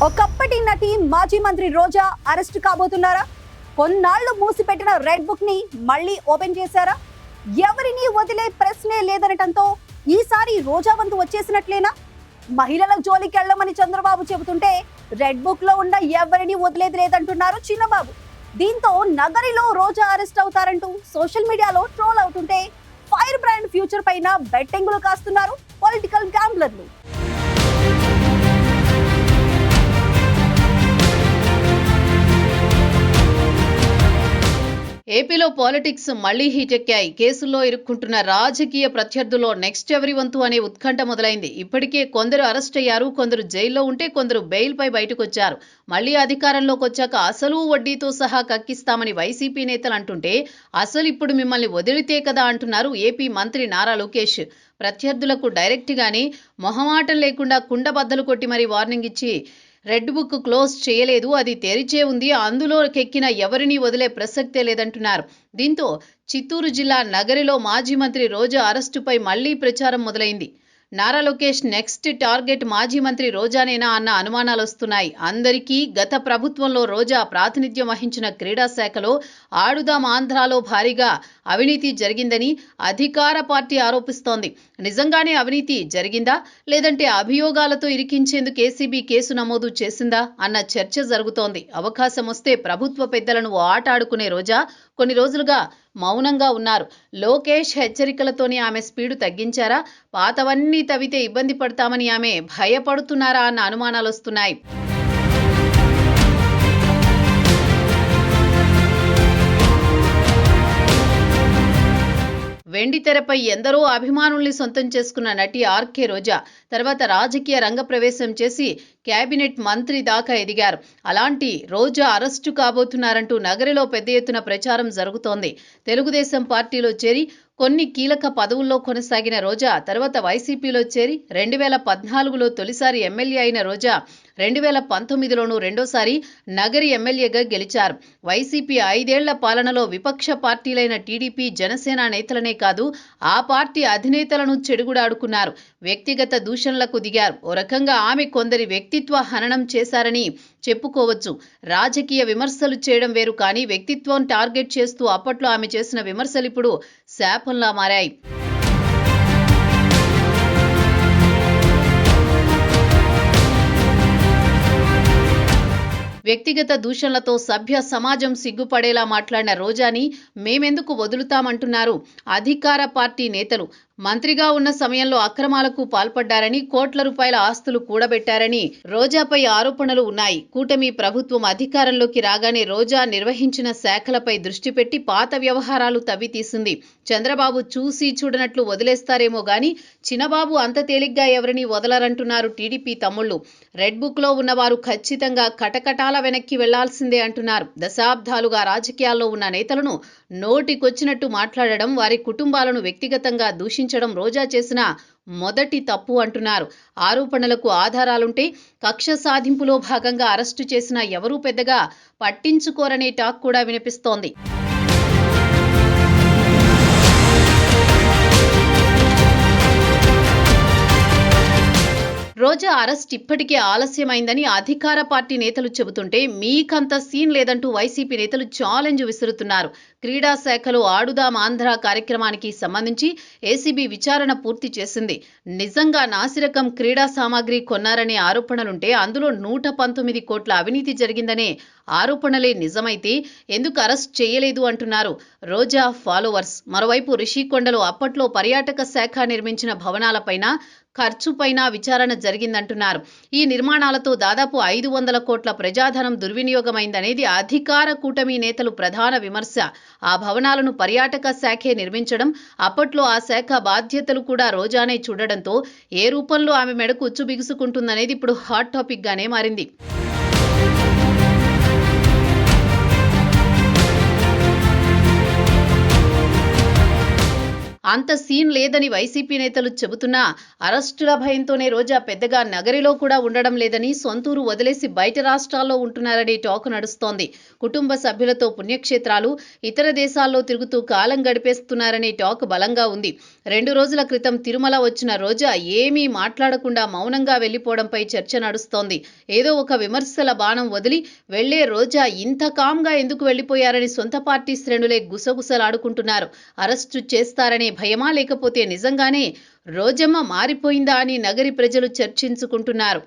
ఒకప్పటి నటి మాజీ మంత్రి రోజా అరెస్ట్ కాబోతున్నారా? కొన్నాళ్లు మూసిపెట్టిన రెడ్ బుక్ ని మళ్ళీ ఓపెన్ చేశారా? ఎవరిని వదిలే ప్రశ్నే లేదనటంతో ఈసారి రోజా వంతు వచ్చేసినట్లేనా? మహిళల జోలికి వెళ్ళమని చంద్రబాబు చెబుతుంటే రెడ్ బుక్ లో ఉన్న ఎవరిని వదిలేది లేదంటున్నారు చిన్నబాబు. దీంతో నగరిలో రోజా అరెస్ట్ అవుతారంటూ సోషల్ మీడియాలో ట్రోల్ అవుతుంటే ఫైర్ బ్రాండ్ ఫ్యూచర్ పైన బెట్టింగులు కాస్తున్నారు పొలిటికల్ గ్యాంబ్లర్లు. ఏపీలో పాలిటిక్స్ మళ్లీ హీటెక్కాయి. కేసుల్లో ఇరుక్కుంటున్న రాజకీయ ప్రత్యర్థుల్లో నెక్స్ట్ ఎవరి వంతు అనే ఉత్కంఠ మొదలైంది. ఇప్పటికే కొందరు అరెస్ట్ అయ్యారు, కొందరు జైల్లో ఉంటే కొందరు బెయిల్పై బయటకొచ్చారు. మళ్లీ అధికారంలోకి వచ్చాక అసలు వడ్డీతో సహా కక్కిస్తామని వైసీపీ నేతలు అంటుంటే అసలు ఇప్పుడు మిమ్మల్ని వదిలితే కదా అంటున్నారు ఏపీ మంత్రి నారా లోకేష్. ప్రత్యర్థులకు డైరెక్ట్గానే మొహమాటం లేకుండా కుండబద్దలు కొట్టి మరీ వార్నింగ్ ఇచ్చి రెడ్ బుక్ క్లోజ్ చేయలేదు, అది తెరిచే ఉంది, అందులోకెక్కిన ఎవరిని వదిలే ప్రసక్తే లేదంటున్నారు. దీంతో చిత్తూరు జిల్లా నగరిలో మాజీ మంత్రి రోజా అరెస్టుపై మళ్లీ ప్రచారం మొదలైంది. నారా లోకేష్ నెక్స్ట్ టార్గెట్ మాజీ మంత్రి రోజానేనా అన్న అనుమానాలు వస్తున్నాయి. అందరికీ గత ప్రభుత్వంలో రోజా ప్రాతినిధ్యం వహించిన క్రీడా శాఖలో ఆడుదాం ఆంధ్రాలో భారీగా అవినీతి జరిగిందని అధికార పార్టీ ఆరోపిస్తోంది. నిజంగానే అవినీతి జరిగిందా, లేదంటే అభియోగాలతో ఇరికించేందుకు ఏసీబీ కేసు నమోదు చేసిందా అన్న చర్చ జరుగుతోంది. అవకాశం వస్తే ప్రభుత్వ పెద్దలను ఆట ఆడుకునే రోజా కొన్ని రోజులుగా మౌనంగా ఉన్నారు. లోకేష్ హెచ్చరికలతోనే ఆమె స్పీడు తగ్గించారా, పాతవన్నీ తవ్వితే ఇబ్బంది పడతామని ఆమె భయపడుతున్నారా అన్న అనుమానాలు వస్తున్నాయి. వెండి తెరపై ఎందరో అభిమానుల్ని సొంతం చేసుకున్న నటి ఆర్కే రోజా తర్వాత రాజకీయ రంగ ప్రవేశం చేసి కేబినెట్ మంత్రి దాకా ఎదిగారు. అలాంటి రోజా అరెస్టు కాబోతున్నారంటూ నగరిలో పెద్ద ఎత్తున ప్రచారం జరుగుతోంది. తెలుగుదేశం పార్టీలో చేరి కొన్ని కీలక పదవుల్లో కొనసాగిన రోజా తర్వాత వైసీపీలో చేరి 2014లో తొలిసారి ఎమ్మెల్యే అయిన రోజా 2019లోనూ రెండోసారి నగరి ఎమ్మెల్యేగా గెలిచారు. వైసీపీ 5 ఏళ్ల పాలనలో విపక్ష పార్టీలైన టీడీపీ, జనసేన నేతలనే కాదు ఆ పార్టీ అధినేతలను చెడుగుడాడుకున్నారు. వ్యక్తిగత దూషణలకు దిగారు. ఓ రకంగా ఆమె కొందరి వ్యక్తిత్వ హననం చేశారని చెప్పుకోవచ్చు. రాజకీయ విమర్శలు చేయడం వేరు, కానీ వ్యక్తిత్వం టార్గెట్ చేస్తూ అప్పట్లో ఆమె చేసిన విమర్శలు ఇప్పుడు శాపంలా మారాయి. వ్యక్తిగత దూషణలతో సభ్య సమాజం సిగ్గుపడేలా మాట్లాడిన రోజాని మేమెందుకు వదులుతామంటున్నారు అధికార పార్టీ నేతలు. మంత్రిగా ఉన్న సమయంలో అక్రమాలకు పాల్పడ్డారని, కోట్ల రూపాయల ఆస్తులు కూడబెట్టారని రోజాపై ఆరోపణలు ఉన్నాయి. కూటమి ప్రభుత్వం అధికారంలోకి రాగానే రోజా నిర్వహించిన శాఖలపై దృష్టి పెట్టి పాత వ్యవహారాలు తవ్వి తీసింది. చంద్రబాబు చూసి చూడనట్లు వదిలేస్తారేమో గాని చిన్నబాబు అంత తేలిగ్గా ఎవరిని వదలరంటున్నారు టీడీపీ తమ్ముళ్లు. రెడ్ బుక్ లో ఉన్నవారు ఖచ్చితంగా కటకటాల వెనక్కి వెళ్లాల్సిందే అంటున్నారు. దశాబ్దాలుగా రాజకీయాల్లో ఉన్న నేతలను నోటికొచ్చినట్టు మాట్లాడడం, వారి కుటుంబాలను వ్యక్తిగతంగా దూషించడం రోజా చేసిన మొదటి తప్పు అంటున్నారు. ఆరోపణలకు ఆధారాలుంటే కక్ష సాధింపులో భాగంగా అరెస్టు చేసిన ఎవరూ పెద్దగా పట్టించుకోరనే టాక్ కూడా వినిపిస్తోంది. రోజా అరెస్ట్ ఇప్పటికే ఆలస్యమైందని అధికార పార్టీ నేతలు చెబుతుంటే మీకంత సీన్ లేదంటూ వైసీపీ నేతలు ఛాలెంజ్ విసురుతున్నారు. క్రీడా శాఖలో ఆడుదాం ఆంధ్ర కార్యక్రమానికి సంబంధించి ఏసీబీ విచారణ పూర్తి చేసింది. నిజంగా నాసిరకం క్రీడా సామాగ్రి కొన్నారనే ఆరోపణలుంటే అందులో 119 కోట్ల అవినీతి జరిగిందనే ఆరోపణలే నిజమైతే ఎందుకు అరెస్ట్ చేయలేదు అంటున్నారు రోజా ఫాలోవర్స్. మరోవైపు రిషికొండలో అప్పట్లో పర్యాటక శాఖ నిర్మించిన భవనాలపైన ఖర్చుపైన విచారణ జరిగిందంటున్నారు. ఈ నిర్మాణాలతో దాదాపు 500 కోట్ల ప్రజాధనం దుర్వినియోగమైందనేది అధికార కూటమి నేతలు ప్రధాన విమర్శ. ఆ భవనాలను పర్యాటక శాఖే నిర్మించడం, అప్పట్లో ఆ శాఖ బాధ్యతలు కూడా రోజానే చూడడంతో ఏ రూపంలో ఆమె మెడకు ఉచ్చు బిగుసుకుంటుందనేది ఇప్పుడు హాట్ టాపిక్ గానే మారింది. అంత సీన్ లేదని వైసీపీ నేతలు చెబుతున్నా అరెస్టుల భయంతోనే రోజా పెద్దగా నగరిలో కూడా ఉండడం లేదని, సొంతూరు వదిలేసి బయట రాష్ట్రాల్లో ఉంటున్నారని టాక్ నడుస్తోంది. కుటుంబ సభ్యులతో పుణ్యక్షేత్రాలు, ఇతర దేశాల్లో తిరుగుతూ కాలం గడిపేస్తున్నారనే టాక్ బలంగా ఉంది. 2 రోజుల క్రితం తిరుమల వచ్చిన రోజా ఏమీ మాట్లాడకుండా మౌనంగా వెళ్లిపోవడంపై చర్చ నడుస్తోంది. ఏదో ఒక విమర్శల బాణం వదిలి వెళ్లే రోజా ఇంత కామ్గా ఎందుకు వెళ్లిపోయారని సొంత పార్టీ శ్రేణులే గుసగుసలాడుకుంటున్నారు. అరెస్టు చేస్తారనే భయమా, లేకపోతే నిజంగానే రోజమ్మ మారిపోయిందా అని నగరి ప్రజలు చర్చించుకుంటున్నారు.